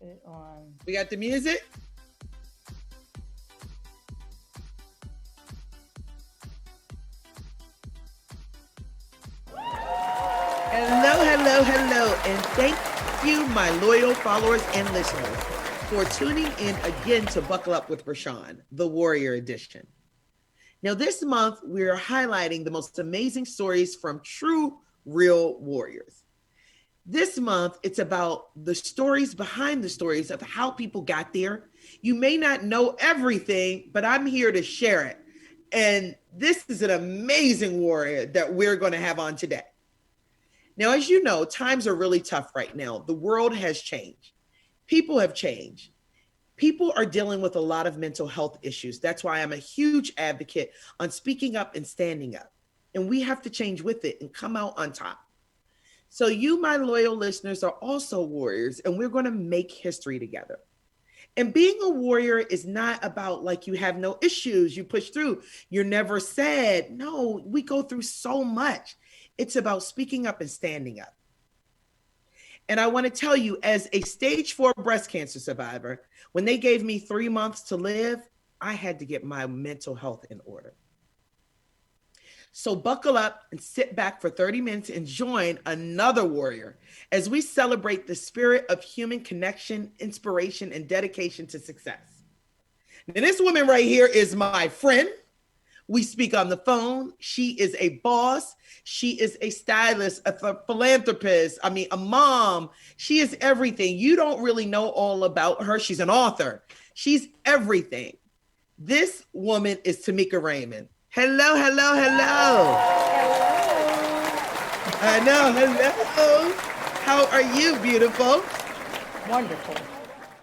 it on. We got the music. Hello, hello, hello, and thank you, my loyal followers and listeners, for tuning in again to Buckle Up with Bershan, the Warrior Edition. Now, this month, we're highlighting the most amazing stories from true, real warriors. This month, it's about the stories behind the stories of how people got there. You may not know everything, but I'm here to share it. And this is an amazing warrior that we're going to have on today. Now, as you know, times are really tough right now. The world has changed. People have changed. People are dealing with a lot of mental health issues. That's why I'm a huge advocate on speaking up and standing up. And we have to change with it and come out on top. So you, my loyal listeners, are also warriors, and we're going to make history together. And being a warrior is not about like you have no issues, you push through, you're never sad. No, we go through so much. It's about speaking up and standing up. And I want to tell you, as a stage 4 breast cancer survivor, when they gave me 3 months to live, I had to get my mental health in order. So buckle up and sit back for 30 minutes and join another warrior as we celebrate the spirit of human connection, inspiration, and dedication to success. Now, this woman right here is my friend. We speak on the phone. She is a boss. She is a stylist, a philanthropist. A mom. She is everything. You don't really know all about her. She's an author. She's everything. This woman is Tameka Raymond. Hello, hello, hello. Hello. I know, hello. How are you, beautiful? Wonderful.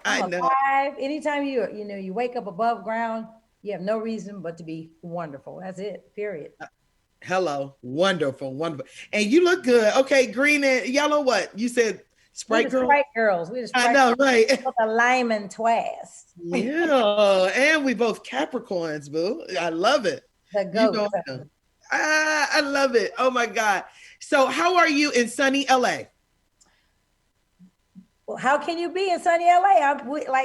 I know. Alive. Anytime you wake up above ground, you have no reason but to be wonderful. That's it, period. Hello. Wonderful, wonderful. And you look good. Okay, green and yellow, what? You said Sprite Girl? Sprite Girls. We the Sprite I know, right. With a lemon twist. Yeah, and we both Capricorns, boo. I love it. The goat. I love it. Oh my God. So how are you in sunny LA? Well, how can you be in sunny LA?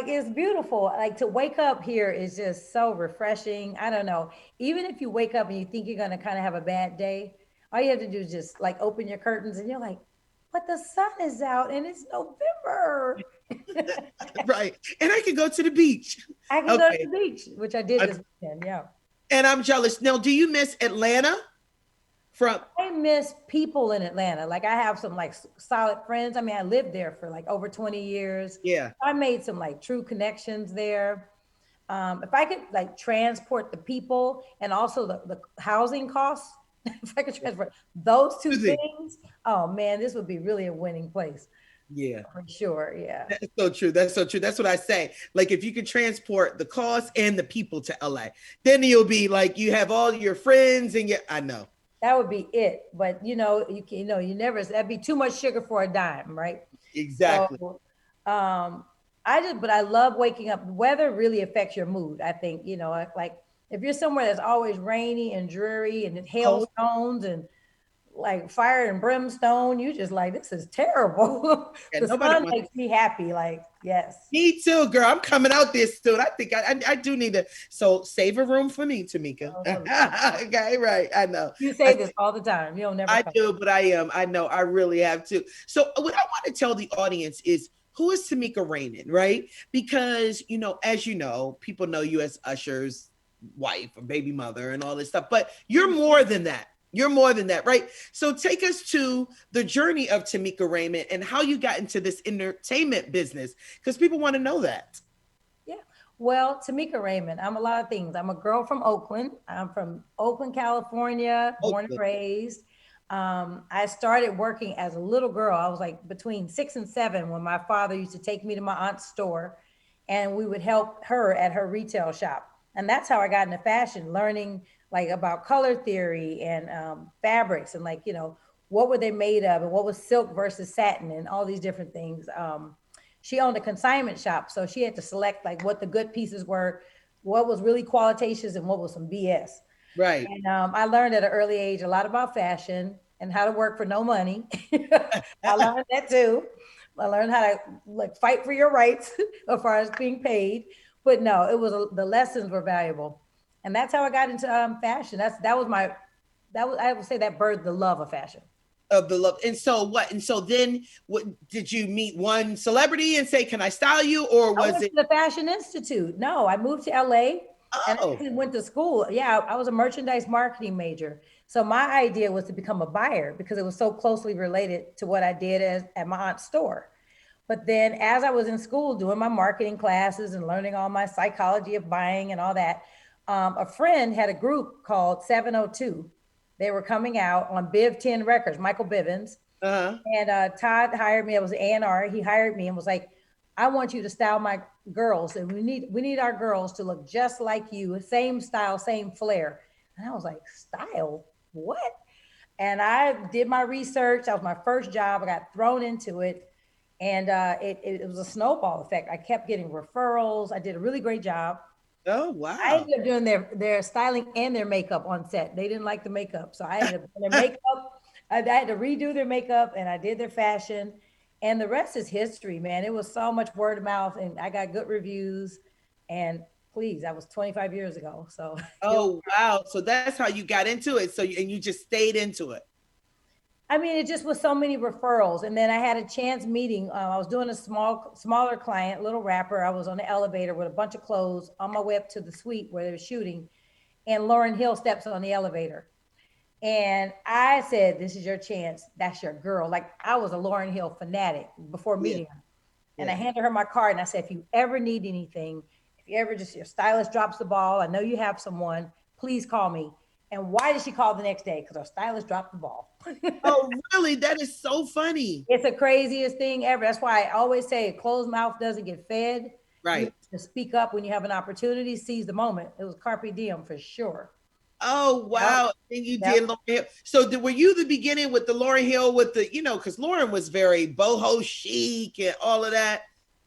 It's beautiful. Like to wake up here is just so refreshing. I don't know. Even if you wake up and you think you're going to kind of have a bad day, all you have to do is just like open your curtains and you're like, but the sun is out and it's November. Right. And I can go to the beach. I can go to the beach, which I did this weekend. Yeah. And I'm jealous. Now, do you miss Atlanta? I miss people in Atlanta. Like I have some like solid friends. I lived there for like over 20 years. Yeah. I made some like true connections there. If I could like transport the people and also the housing costs, if I could transport those two things, oh man, this would be really a winning place. Yeah. For sure. Yeah. That's so true. That's so true. That's what I say. Like if you could transport the cost and the people to LA, then you'll be like, you have all your friends and I know. That would be it. But you never, that'd be too much sugar for a dime, right? Exactly. So, but I love waking up. Weather really affects your mood. I think, like if you're somewhere that's always rainy and dreary and hailstones and like fire and brimstone, you just like, this is terrible. Yeah, the sun makes me happy. Like, yes. Me too, girl. I'm coming out there soon. I think I do need to. So save a room for me, Tameka. Okay, right. I know. You say this all the time. You don't never. I do, but I am. I know. I really have to. So what I want to tell the audience is, who is Tameka Raymond, right? Because, as you know, people know you as Usher's wife or baby mother and all this stuff, but you're more than that. You're more than that, right? So take us to the journey of Tameka Raymond and how you got into this entertainment business, because people want to know that. Yeah. Well, Tameka Raymond, I'm a lot of things. I'm a girl from Oakland. I'm from Oakland, California, born and raised. I started working as a little girl. I was like between 6 and 7 when my father used to take me to my aunt's store and we would help her at her retail shop. And that's how I got into fashion, learning like about color theory and fabrics and like, what were they made of and what was silk versus satin and all these different things. She owned a consignment shop. So she had to select like what the good pieces were, what was really qualitations and what was some BS. Right. And I learned at an early age a lot about fashion and how to work for no money. I learned that too. I learned how to like fight for your rights as far as being paid. But no, it was the lessons were valuable, and that's how I got into fashion. That was my that was I would say that birthed the love of fashion. Of the love. And so what? And so then, what did you meet one celebrity and say, "Can I style you?" Or I was went it? to the Fashion Institute. No, I moved to LA and I Oh, actually went to school. Yeah, I was a merchandise marketing major. So my idea was to become a buyer because it was so closely related to what I did at my aunt's store. But then as I was in school doing my marketing classes and learning all my psychology of buying and all that, a friend had a group called 702. They were coming out on Biv 10 Records, Michael Bivins. uh-huh. And Todd hired me. I was an A&R. He hired me and was like, I want you to style my girls. And we need our girls to look just like you, same style, same flair. And I was like, style? What? And I did my research. That was my first job. I got thrown into it. And it was a snowball effect. I kept getting referrals. I did a really great job. Oh, I wow. ended up doing their styling and their makeup on set. They didn't like the makeup, so I ended up doing their makeup. I had to redo their makeup, and I did their fashion, and the rest is history, man. It was so much word of mouth, and I got good reviews. And please, that was 25 years ago, so it was. Oh, wow. So that's how you got into it. So and you just stayed into it. I mean, it just was so many referrals, and then I had a chance meeting. I was doing a smaller client, little rapper. I was on the elevator with a bunch of clothes on my way up to the suite where they were shooting, and Lauren Hill steps on the elevator. And I said, "This is your chance. That's your girl." Like I was a Lauren Hill fanatic before Yeah, meeting her. And I yeah. handed her my card and I said, "If you ever need anything, if you ever just your stylist drops the ball, I know you have someone, please call me." And why did she call the next day? Because our stylist dropped the ball. Oh, really? That is so funny. It's the craziest thing ever. That's why I always say a closed mouth doesn't get fed. You have Right. to speak up when you have an opportunity, seize the moment. It was carpe diem for sure. Oh, Yep. wow. And you Yep. did Lauren Hill. So were you the beginning with the Lauren Hill with the, because Lauren was very boho chic and all of that?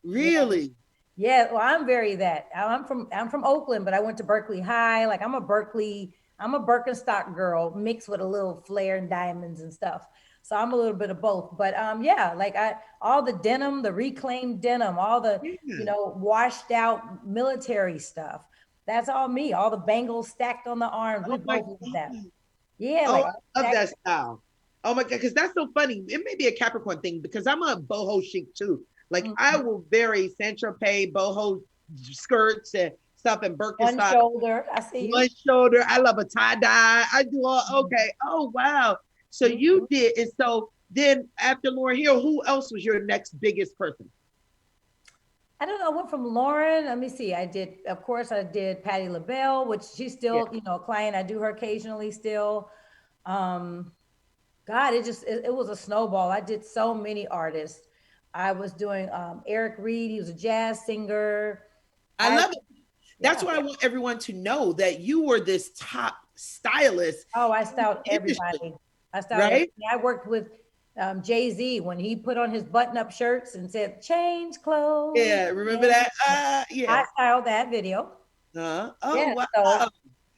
Yeah. Really? Yeah, well, I'm very that. I'm from Oakland, but I went to Berkeley High. Like I'm a Birkenstock girl mixed with a little flair and diamonds and stuff. So I'm a little bit of both. But yeah, like I all the denim, the reclaimed denim, all the, Yeah. washed out military stuff. That's all me. All the bangles stacked on the arms. We Oh my both did that. God. Yeah, Oh, like I love that. that style. Oh my God, because that's so funny. It may be a Capricorn thing because I'm a boho chic too. Like I Mhm. will very Saint Tropez boho skirts and stuff and One Birkenstock, shoulder. I see one you. shoulder. I love a tie dye. I do all okay. Oh wow. So you Mhm. did, and so then after Lauryn Hill, who else was your next biggest person? I don't know. I went from Lauren. Let me see. Of course, I did Patti LaBelle, which she's Yeah. still, a client. I do her occasionally still. Um, God, it was a snowball. I did so many artists. I was doing Eric Reed. He was a jazz singer. I I love it. That's Yeah. why I want everyone to know that you were this top stylist Oh, I in styled the industry, everybody. I styled right? everybody. I worked with Jay-Z when he put on his button-up shirts and said, "Change clothes." Yeah, remember And that? Yeah. I styled that video. Oh Yeah. wow. So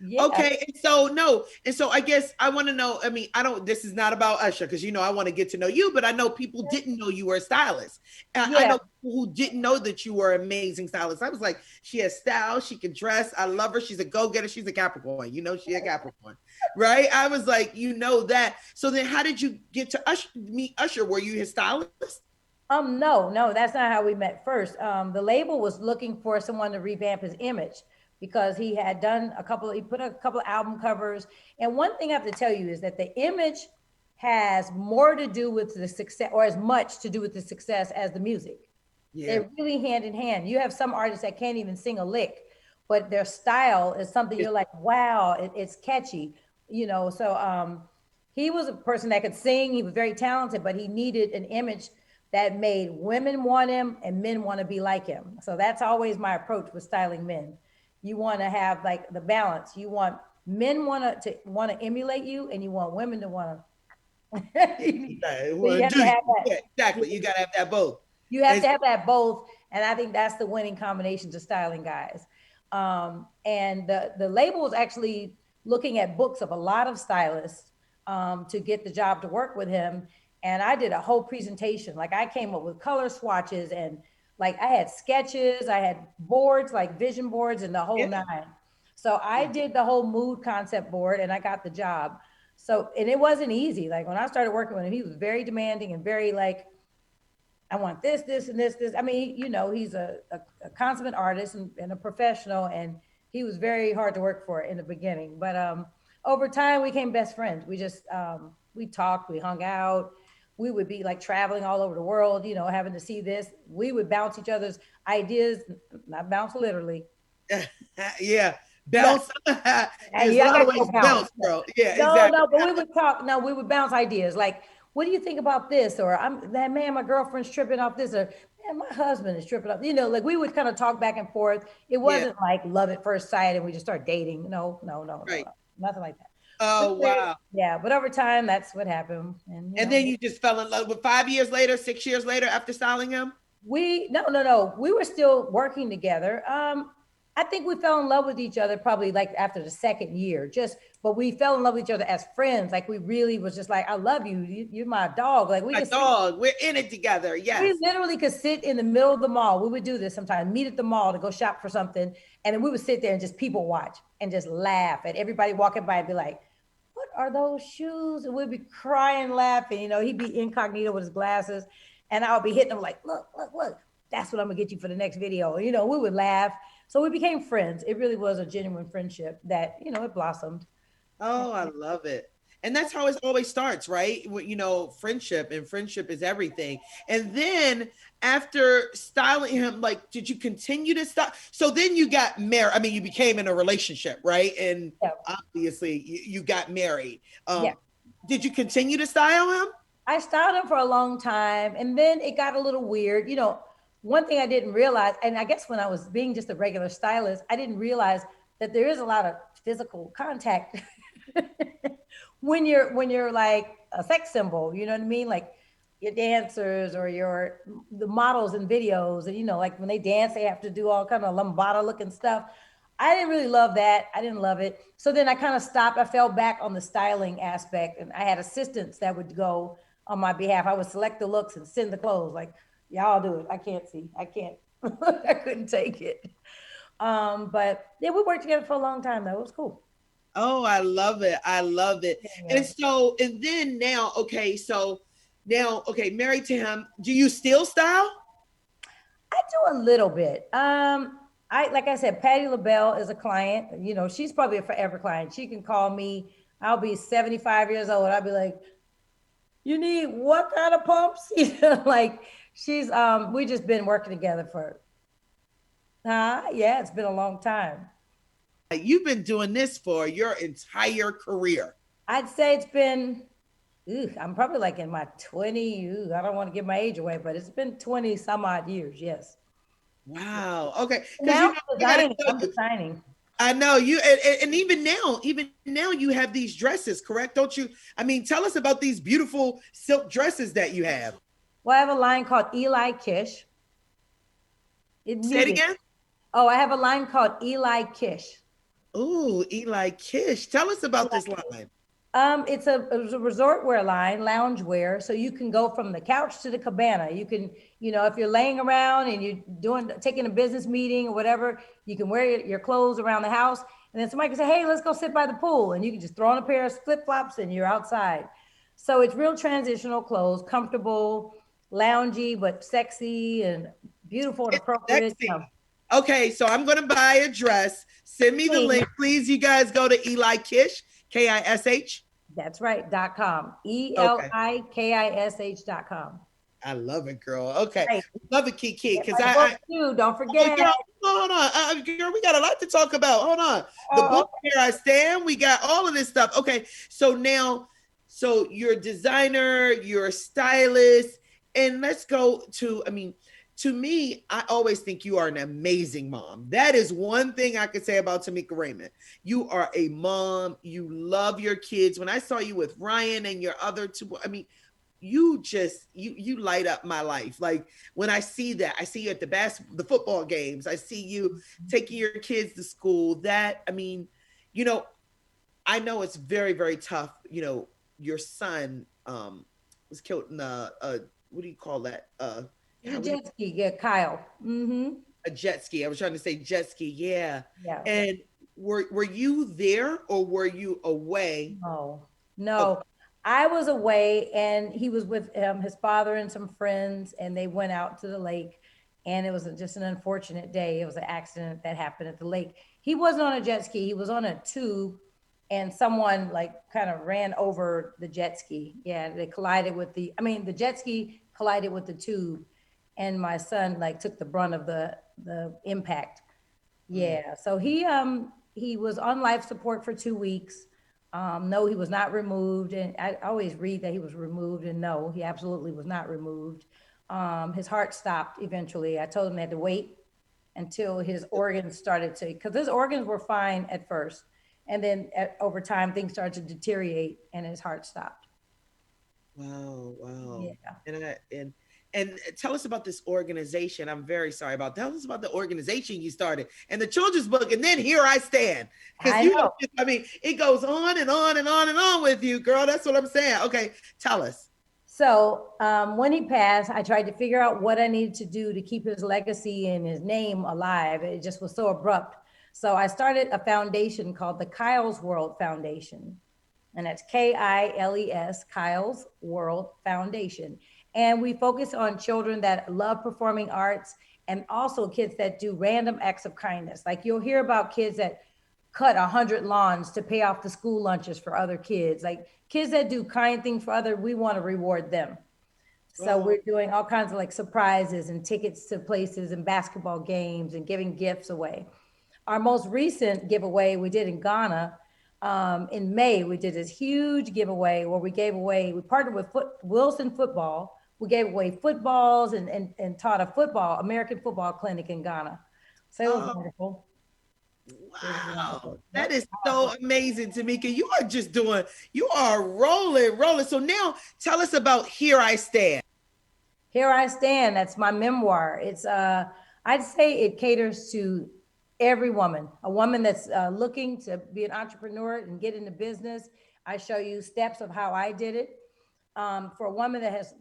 yeah. Okay, and so no, and so I guess I want to know. I mean, I don't. This is not about Usher because I want to get to know you, but I know people didn't know you were a stylist. And I Yeah. know people who didn't know that you were an amazing stylist. I was like, she has style, she can dress. I love her. She's a go getter. She's a Capricorn. She a Capricorn, right? I was like, that. So then, how did you get to meet Usher? Were you his stylist? No, no, that's not how we met first. The label was looking for someone to revamp his image because he put a couple of album covers. And one thing I have to tell you is that the image has more to do with the success, or as much to do with the success as the music. Yeah. They're really hand in hand. You have some artists that can't even sing a lick, but their style is something It's, you're like, wow, it's catchy, So he was a person that could sing. He was very talented, but he needed an image that made women want him and men want to be like him. So that's always my approach with styling men. You want to have like the balance. You want men want to emulate you, and you want women to want to. So well, you have do to you? have that. Yeah, exactly. You gotta have that both. You have And to have that both, and I think that's the winning combination to styling guys. And the label was actually looking at books of a lot of stylists to get the job to work with him. and I did a whole presentation. Like I came up with color swatches and like I had sketches, I had boards, like vision boards and the whole Yeah. nine. So I Yeah. did the whole mood concept board and I got the job. So, and it wasn't easy. Like when I started working with him, he was very demanding and very like, I want this, this, and this. I mean, you know, he's a consummate artist and a professional, and he was very hard to work for in the beginning. But over time, we became best friends. We just we talked, we hung out. We would be like traveling all over the world, you know, having to see this. We would bounce each other's ideas, not bounce literally. Yeah. Right. Bounce. And There's a yeah, I lot got of to go ways to bounce. bounce, bro. Yeah, No, exactly. no, but we would talk. No, we would bounce ideas. Like, what do you think about this? Or I'm that man, my girlfriend's tripping off this, or man, my husband is tripping off. You know, like we would kind of talk back and forth. It Yeah. wasn't like love at first sight and we just start dating. No, no, no, no, Right. no. Nothing like that. But Oh, wow. yeah, but over time that's what happened. And you And know, then you just fell in love with 5 years later, 6 years later after styling him? we no no no. We were still working together. I think we fell in love with each other probably like after the second year. Just but we fell in love with each other as friends. Like we really was just like, I love you. You're my dog. Like we My could sit, dog. We're in it together. we Yes. literally could sit in the middle of the mall. We would do this sometimes, meet at the mall to go shop for something. And then we would sit there and just people watch and just laugh at everybody walking by and be like, what are those shoes? And we'd be crying, laughing. You know, he'd be incognito with his glasses. And I would be hitting him like, look, look, look, that's what I'm gonna get you for the next video. You know, we would laugh. So we became friends. It really was a genuine friendship that, you know, it blossomed. Oh, I love it. And that's how it always starts, right? Friendship, and friendship is everything. And then after styling him, like, did you continue to style? So then you got married. I mean, you became in a relationship, right? And Yeah. obviously you got married. Yeah. Did you continue to style him? I styled him for a long time and then it got a little weird. You know, one thing I didn't realize, and I guess when I was being just a regular stylist, I didn't realize that there is a lot of physical contact when you're like a sex symbol, you know what I mean? Like your dancers or your the models in videos, and you know, like when they dance, they have to do all kind of lambada looking stuff. I didn't really love that. I didn't love it. So then I kind of stopped. I fell back on the styling aspect, and I had assistants that would go on my behalf. I would select the looks and send the clothes. Like, y'all do it. I can't see. I can't. I couldn't take it. But yeah, we worked together for a long time though. It was cool. Oh, I love it. I love it. Yeah. And so, and then now, okay, so now, okay, married to him, do you still style? I do a little bit. I like I said, Patty LaBelle is a client. You know, she's probably a forever client. She can call me. I'll be 75 years old. I'll be like, you need what kind of pumps? You know, like she's we just been working together for yeah, it's been a long time. You've been doing this for your entire career. I'd say it's been I'm probably like in my 20, I don't want to give my age away, but it's been 20 some odd years, yes. Wow. Okay. Because Now I'm I gotta designing. tell I'm you, designing. I know you, and even now, you have these dresses, correct? Don't you? I mean, tell us about these beautiful silk dresses that you have. Well, I have a line called Eli Kish. It Say it music. again. Oh, I have a line called Eli Kish. Oh, Eli Kish. Tell us about this line. It's a resort wear line, lounge wear. So you can go from the couch to the cabana. You can, you know, if you're laying around and you're taking a business meeting or whatever, you can wear your clothes around the house. And then somebody can say, hey, let's go sit by the pool. And you can just throw on a pair of flip flops and you're outside. So it's real transitional clothes, comfortable, loungy, but sexy and beautiful and It's appropriate. You know, sexy. Okay, so I'm gonna buy a dress. Send me the please. link, please. You guys go to Eli Kish, Kish. That's right. .com. Okay. ELIKISH.com. I love it, girl. Okay. Right. Love it, Kiki. Get Because my book too. Don't oh, forget. girl, hold on. Girl, we got a lot to talk about. Hold on. The Oh, book, Here I Stand. We got all of this stuff. Okay. So now, so you're a designer, you're a stylist, and let's go to, I mean, to me, I always think you are an amazing mom. That is one thing I could say about Tameka Raymond. You are a mom. You love your kids. When I saw you with Ryan and your other two, I mean, you just you light up my life. Like when I see that, I see you at the football games. I see you taking your kids to school. That, I mean, you know, I know it's very, very tough. You know, your son was killed in what do you call that? The God, what do you, jet ski, yeah, Kyle. Mm-hmm. a jet ski. I was trying to say jet ski. Yeah. Yeah. And were you there or were you away? No, Okay. no. I was away and he was with his father and some friends, and they went out to the lake. And it was just an unfortunate day. It was an accident that happened at the lake. He wasn't on a jet ski, he was on a tube, and someone like kind of ran over the jet ski. Yeah, they collided with the jet ski collided with the tube, and my son like took the brunt of the impact. Mm. Yeah, so he was on life support for 2 weeks. No, he was not removed, and I always read that he was removed, and no, he absolutely was not removed. His heart stopped eventually. I told him he had to wait until his organs started to, because his organs were fine at first, and then over time things started to deteriorate, and his heart stopped. Wow, wow. Yeah, And tell us about this organization. I'm very sorry about. Tell us about the organization you started and the children's book, and then Here I Stand. Because I you don't know. just, I mean, it goes on and on and on and on with you, girl. That's what I'm saying. Okay, tell us. So when he passed, I tried to figure out what I needed to do to keep his legacy and his name alive. It just was so abrupt. So I started a foundation called the Kyle's World Foundation. And that's Kiles, Kyle's World Foundation. And we focus on children that love performing arts, and also kids that do random acts of kindness. Like you'll hear about kids that cut 100 lawns to pay off the school lunches for other kids. Like kids that do kind things for others, we want to reward them. So Oh, we're doing all kinds of like surprises and tickets to places and basketball games and giving gifts away. Our most recent giveaway we did in Ghana in May. We did this huge giveaway where we partnered with Wilson Football. We gave away footballs and taught a American football clinic in Ghana. So it was oh, wonderful. It was wow. wonderful. That Yep. is so amazing, Tameka. You are just doing, you are rolling, rolling. So now tell us about Here I Stand. Here I Stand. That's my memoir. I'd say it caters to every woman, a woman that's looking to be an entrepreneur and get into business. I show you steps of how I did it. For a woman that has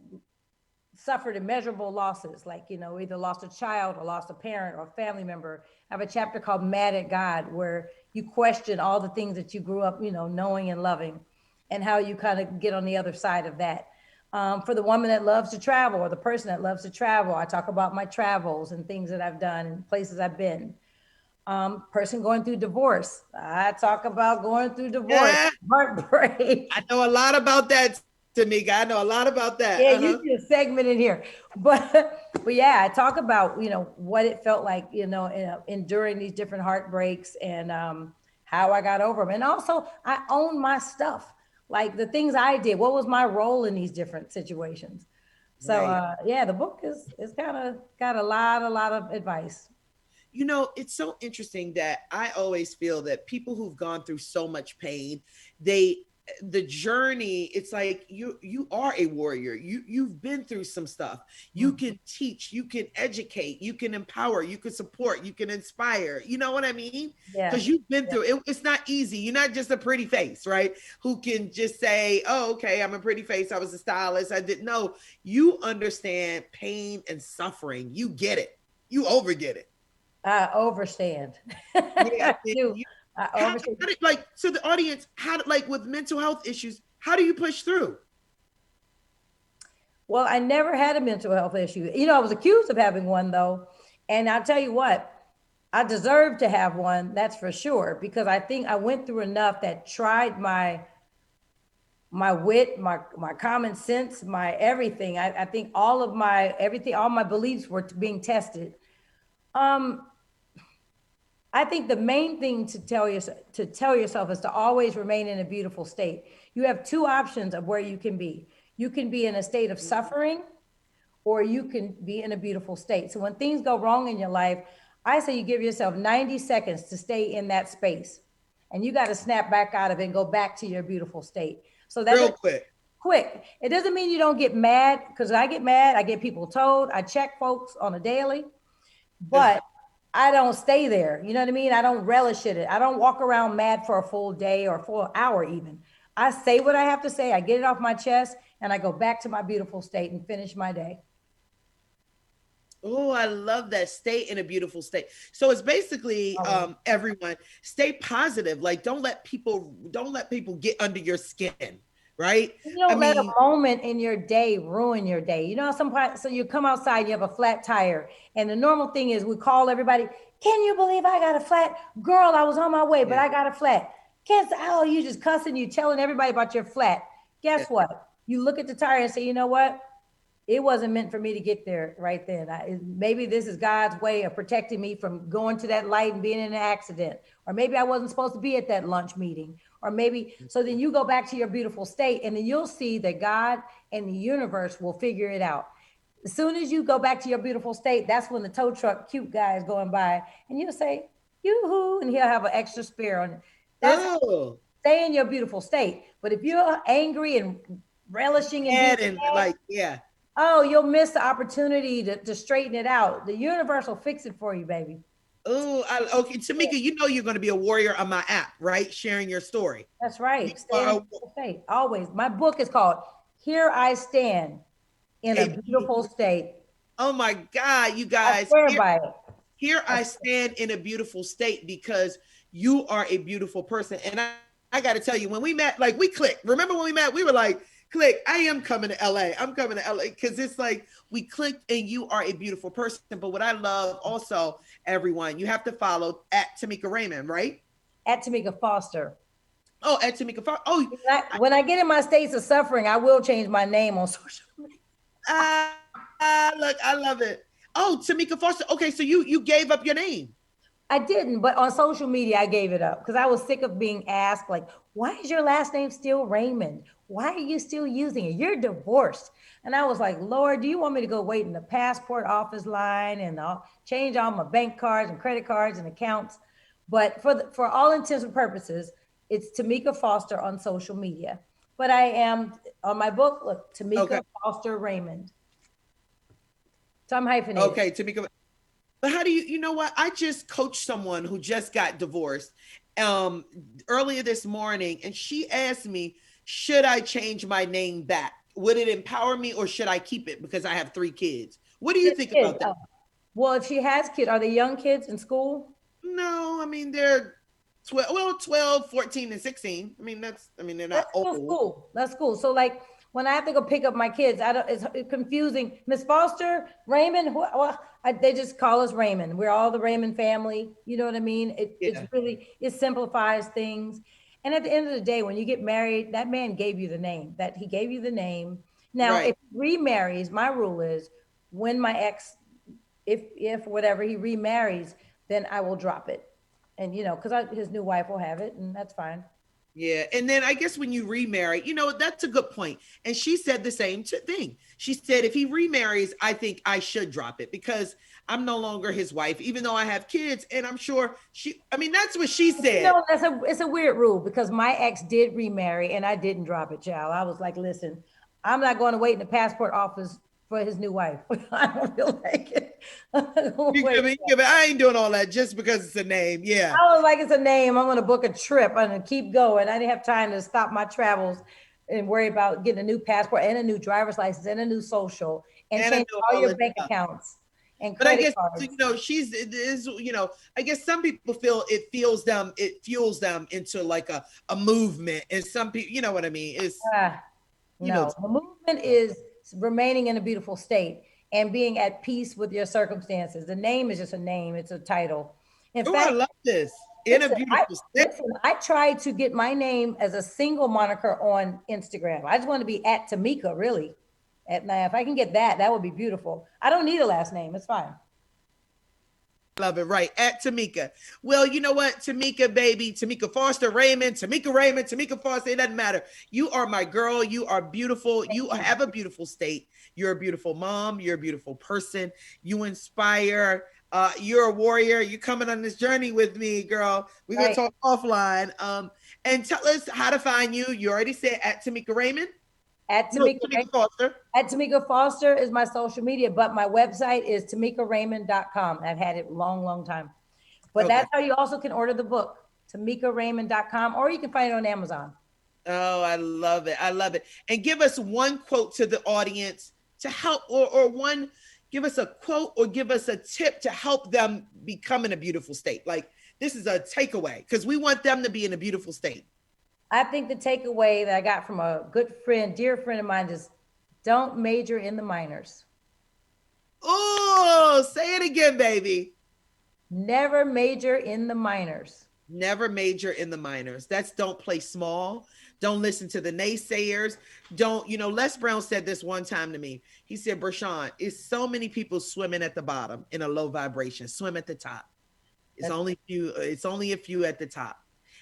suffered immeasurable losses, like, either lost a child or lost a parent or a family member. I have a chapter called Mad at God, where you question all the things that you grew up, knowing and loving, and how you kind of get on the other side of that. For the woman that loves to travel, or the person that loves to travel, I talk about my travels and things that I've done and places I've been. Person going through divorce, I talk about going through divorce, Yeah, heartbreak. I know a lot about that, Tameka. I know a lot about that. Yeah, Uh-huh. you need a segment in here, but yeah, I talk about what it felt like, enduring these different heartbreaks, and how I got over them, and also I own my stuff, like the things I did. What was my role in these different situations? So Right. yeah, the book is kind of got a lot of advice. It's so interesting that I always feel that people who've gone through so much pain, they the journey, it's like you are a warrior. You've been through some stuff. You Mm, can teach, you can educate, you can empower, you can support, you can inspire. You know what I mean? Because yes. you've been through it. It's not easy. You're not just a pretty face, right? Who can just say, oh, okay, I'm a pretty face, I was a stylist, I didn't know. You understand pain and suffering. You get it. You over get it. I overstand. Yeah, I and do. you, I how overstand. did, like, so the audience, how did, like, with mental health issues, how do you push through? Well, I never had a mental health issue. I was accused of having one though. And I'll tell you what, I deserve to have one, that's for sure, because I think I went through enough that tried my wit, my common sense, my everything. I think all of my everything, all my beliefs were being tested. Um, I think the main thing to tell yourself is to always remain in a beautiful state. You have two options of where you can be. You can be in a state of suffering, or you can be in a beautiful state. So when things go wrong in your life, I say you give yourself 90 seconds to stay in that space. And you got to snap back out of it and go back to your beautiful state. So that Real doesn't quick. quick. It doesn't mean you don't get mad, because I get mad, I get people told, I check folks on a daily, but I don't stay there. You know what I mean? I don't relish it. I don't walk around mad for a full day or for an hour even. I say what I have to say, I get it off my chest, and I go back to my beautiful state and finish my day. Oh, I love that. Stay in a beautiful state. So it's basically Always. everyone stay positive. Like don't let people get under your skin, right? You I don't let a mean, moment in your day ruin your day. You know, sometimes, so you come outside, you have a flat tire, and the normal thing is we call everybody, can you believe I got a flat? Girl, I was on my way, but yeah, I got a flat. Can't say, oh, you just cussing, you telling everybody about your flat. yeah. Guess what? You look at the tire and say, you know what? It wasn't meant for me to get there right then. Maybe this is God's way of protecting me from going to that light and being in an accident. Or maybe I wasn't supposed to be at that lunch meeting. Or maybe, so then you go back to your beautiful state and then you'll see that God and the universe will figure it out. As soon as you go back to your beautiful state, that's when the tow truck cute guy is going by and you'll say, yoo-hoo, and he'll have an extra spare on it. That's how you Oh, stay in your beautiful state. But if you're angry and relishing and being and mad, like, yeah. oh, you'll miss the opportunity to straighten it out. The universe will fix it for you, baby. Oh, okay, Tamika, you know you're going to be a warrior on my app, right? Sharing your story. That's You right. Stay in are a beautiful state. Always. My book is called Here I Stand in a a Beautiful State. oh my God, you I guys, swear by it. here I, I stand in a beautiful state because you are a beautiful person. And I got to tell you, when we met, like we clicked. Remember when we met, we were like, click, I am coming to LA. I'm coming to LA because it's like we clicked and you are a beautiful person. But what I love also, everyone, you have to follow at Tameka Raymond, right? at Tameka Foster. Oh, at Tameka. Oh, When I get in my states of suffering, I will change my name on social media. look, I love it. Oh, Tameka Foster. Okay, so you gave up your name. I didn't, but on social media, I gave it up because I was sick of being asked, like, why is your last name still Raymond? Why are you still using it? You're divorced. And I was like, Lord, do you want me to go wait in the passport office line and I'll change all my bank cards and credit cards and accounts? But for all intents and purposes, it's Tameka Foster on social media. But I am on my book, look, Okay. Tameka Foster Raymond. So I'm hyphenated. Okay, Tameka. But how do you know what? I just coached someone who just got divorced um earlier this morning and she asked me, should I change my name back? Would it empower me or should I keep it because I have 3 kids? What do She you has think kids. about that? Well, if she has kids, are they young kids in school? No, I mean they're 12, well, 12, 14, and 16. I mean they're not That's still old. school. That's cool. So like when I have to go pick up my kids, I don't. It's confusing. Miss Foster, Raymond. Well, they just call us Raymond. We're all the Raymond family. You know what I mean? It's Yeah, really it simplifies things. And at the end of the day, when you get married, that man gave you the name. That he gave you the name. Now, right. if he remarries, my rule is when my ex, if whatever he remarries, then I will drop it. And you know, because his new wife will have it, and that's fine. Yeah, and then I guess when you remarry, that's a good point. And she said the same thing. She said if he remarries, I think I should drop it because I'm no longer his wife, even though I have kids. And I'm sure I mean, that's what she But you said. know, it's a weird rule because my ex did remarry and I didn't drop it, child. I was like, listen, I'm not going to wait in the passport office for his new wife. I don't feel like it. Wait. I ain't doing all that just because it's a name. Yeah. I was like, it's a name. I'm going to book a trip. I'm going to keep going. I didn't have time to stop my travels and worry about getting a new passport and a new driver's license and a new social and And I change know all all your this bank stuff. accounts and But I credit guess cards. she's it is I guess some people feel it fuels them into like a movement, and some people, you know what I mean, is Ah, you know. no, the movement is remaining in a beautiful state and being at peace with your circumstances. The name is just a name, it's a title. In Oh, I fact, love this. In a listen, beautiful state. I tried to get my name as a single moniker on Instagram. I just want to be at Tameka, really. At now, if I can get that, that would be beautiful. I don't need a last name, it's fine. Love it, right? At Tameka. Well, you know what? Tameka, baby. Tameka Foster Raymond. Tameka Raymond. Tameka Foster. It doesn't matter. You are my girl. You are beautiful. Thank You you. have a beautiful state. You're a beautiful mom. You're a beautiful person. You inspire. You're a warrior. You're coming on this journey with me, girl. We're gonna Right. talk offline. And tell us how to find you. You already said at Tameka Raymond. At No, Tameka Tameka Foster. At Tameka Foster is my social media, but my website is tamekaraymond.com. I've had it a long, long time. But Okay. that's how you also can order the book, tamekaraymond.com, or you can find it on Amazon. Oh, I love it. I love it. And give us one quote to the audience to help, or one, give us a quote or give us a tip to help them become in a beautiful state. Like, this is a takeaway because we want them to be in a beautiful state. I think the takeaway that I got from a good friend, dear friend of mine, is don't major in the minors. Oh, say it again, baby. Never major in the minors. Never major in the minors. That's don't play small. Don't listen to the naysayers. Don't, Les Brown said this one time to me. He said, Bershan, it's so many people swimming at the bottom in a low vibration. Swim at the top. That's It's only a few at the top.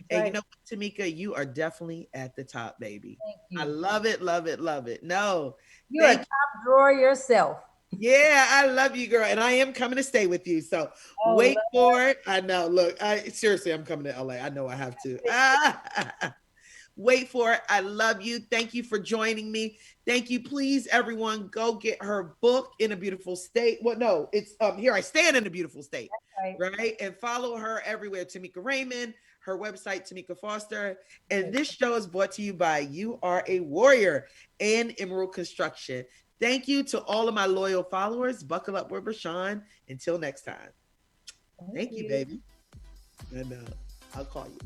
And you right. know what, Tameka, you are definitely at the top, baby. Thank I you. love it, love it, love it. No, You're a thank top drawer yourself. Yeah, I love you, girl, and I am coming to stay with you. So Oh, wait for it. I know. Look, I seriously, I'm coming to LA. I know I have to. Wait for it. I love you. Thank you for joining me. Thank you. Please, everyone, go get her book, In a Beautiful State. Well, no, it's Here I Stand in a Beautiful State, right. right? And follow her everywhere. Tameka Raymond, her website, Tameka Foster. And this show is brought to you by You Are a Warrior and Emerald Construction. Thank you to all of my loyal followers. Buckle up with Bershan. Until next time. Thank Thank you, you. baby. And I'll call you.